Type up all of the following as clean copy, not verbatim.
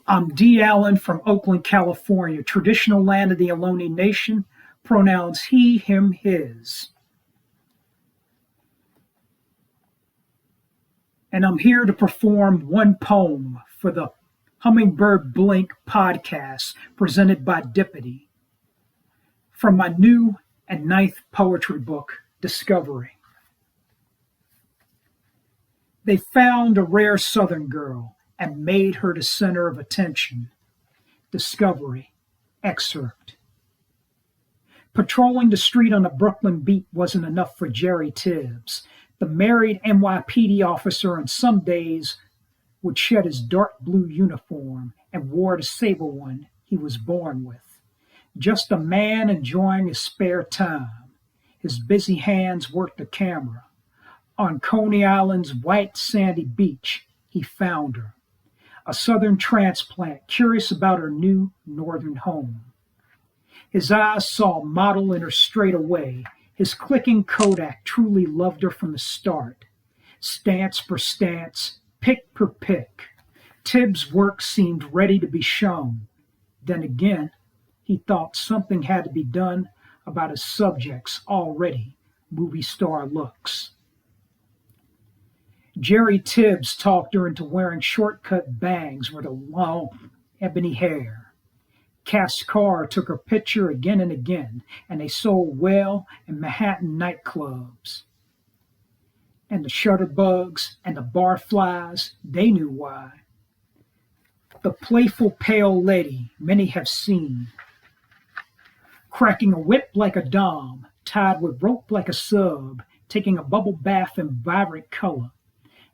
I'm Dee Allen from Oakland, California, traditional land of the Elohi Nation, pronouns he, him, his. And I'm here to perform one poem for the Hummingbird Blink podcast presented by Dippity from my new and ninth poetry book, Discovery. They found a rare Southern girl and made her the center of attention. Discovery, excerpt. Patrolling the street on the Brooklyn beat wasn't enough for Jerry Tibbs, the married NYPD officer, and some days would shed his dark blue uniform and wore the sable one he was born with. Just a man enjoying his spare time. His busy hands worked the camera. On Coney Island's white sandy beach, he found her, a Southern transplant curious about her new northern home. His eyes saw a model in her straight away. His clicking Kodak truly loved her from the start. Stance per stance, pick per pick. Tibbs' work seemed ready to be shown. Then again, he thought something had to be done about his subject's already movie star looks. Jerry Tibbs talked her into wearing shortcut bangs with a long, ebony hair. Cass Carr took her picture again and again, and they sold well in Manhattan nightclubs. And the shutterbugs and the barflies, they knew why. The playful pale lady many have seen, cracking a whip like a dom, tied with rope like a sub, taking a bubble bath in vibrant color,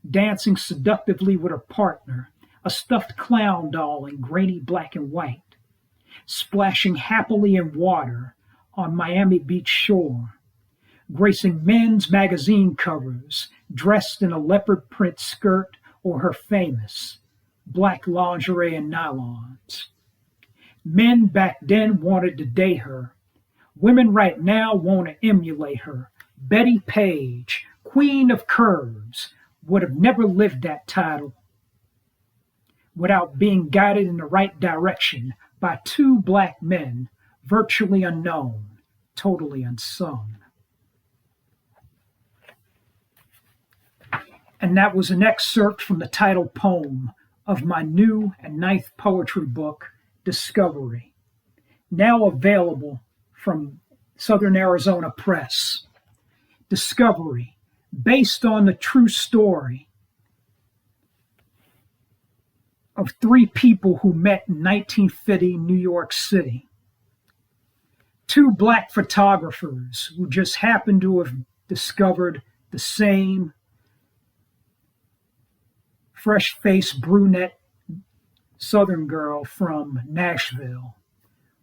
dancing seductively with her partner, a stuffed clown doll in grainy black and white, splashing happily in water on Miami Beach shore, gracing men's magazine covers, dressed in a leopard print skirt or her famous black lingerie and nylons. Men back then wanted to date her. Women right now want to emulate her. Bettie Page, queen of curves, would have never lived that title without being guided in the right direction by two black men, virtually unknown, totally unsung. And that was an excerpt from the title poem of my new and ninth poetry book, Discovery, now available from Southern Arizona Press. Discovery, based on the true story of three people who met in 1950 New York City. Two black photographers who just happened to have discovered the same fresh-faced brunette Southern girl from Nashville,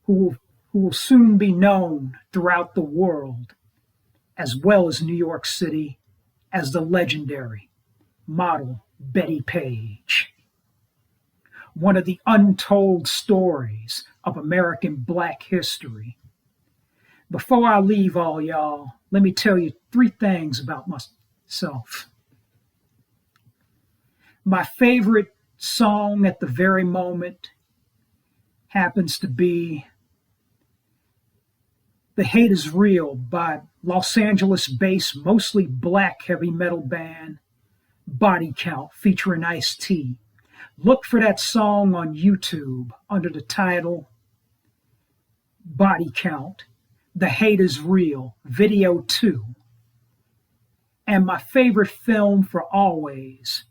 who will soon be known throughout the world, as well as New York City, as the legendary model Bettie Page. One of the untold stories of American Black history. Before I leave all y'all, let me tell you three things about myself. My favorite song at the very moment happens to be The Hate Is Real by Los Angeles-based, mostly black heavy metal band Body Count featuring Ice-T. Look for that song on YouTube under the title Body Count, The Hate Is Real, Video 2. And my favorite film for always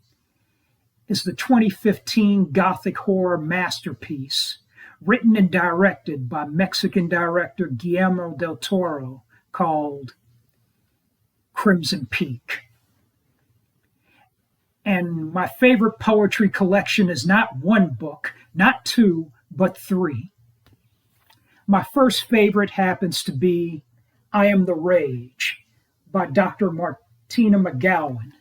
is the 2015 Gothic horror masterpiece, written and directed by Mexican director Guillermo del Toro, called Crimson Peak. And my favorite poetry collection is not one book, not two, but three. My first favorite happens to be I Am the Rage by Dr. Martina McGowan.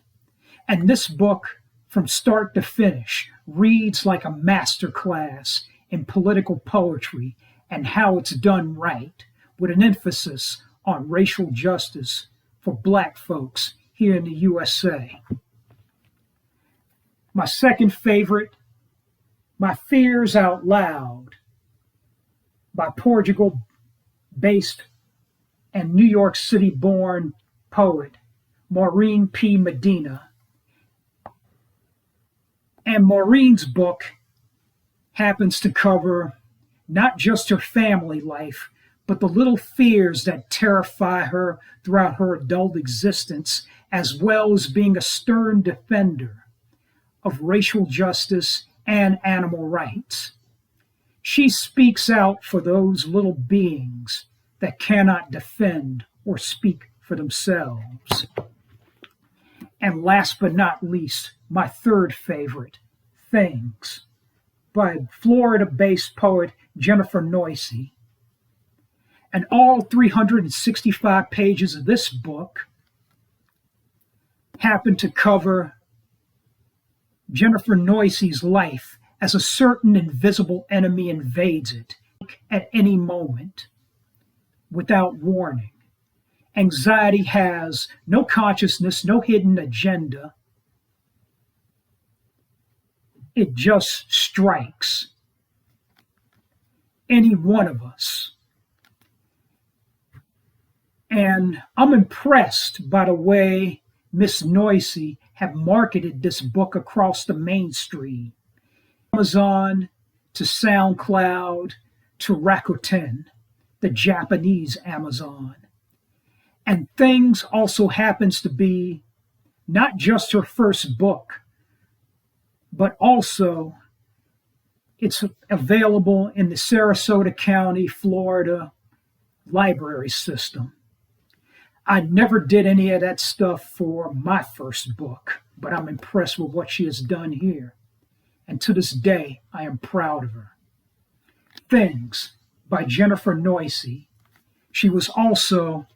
And this book, from start to finish, reads like a masterclass in political poetry and how it's done right, with an emphasis on racial justice for black folks here in the USA. My second favorite My Fears Out Loud by Portugal-based and New York City-born poet Maureen P. Medina. And Maureen's book happens to cover not just her family life, but the little fears that terrify her throughout her adult existence, as well as being a stern defender of racial justice and animal rights. She speaks out for those little beings that cannot defend or speak for themselves. And last but not least, my third favorite, Things, by Florida-based poet Jennifer Noisy. And all 365 pages of this book happen to cover Jennifer Noisy's life as a certain invisible enemy invades it at any moment without warning. Anxiety has no consciousness, no hidden agenda. It just strikes any one of us. And I'm impressed by the way Miss Noisy have marketed this book across the mainstream. Amazon to SoundCloud to Rakuten, the Japanese Amazon. And Things also happens to be not just her first book, but also it's available in the Sarasota County, Florida library system. I never did any of that stuff for my first book, but I'm impressed with what she has done here. And to this day, I am proud of her. Things by Jennifer Noisy. She was also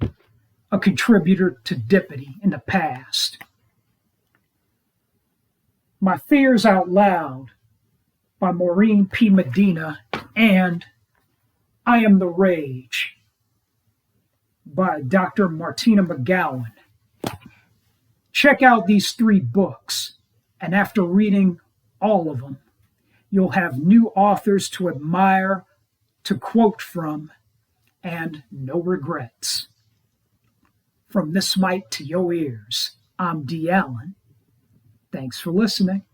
a contributor to Dippity in the past. My Fears Out Loud by Maureen P. Medina, and I Am the Rage by Dr. Martina McGowan. Check out these 3 books, and after reading all of them, you'll have new authors to admire, to quote from, and no regrets. From this mic to your ears, I'm Dee Allen. Thanks for listening.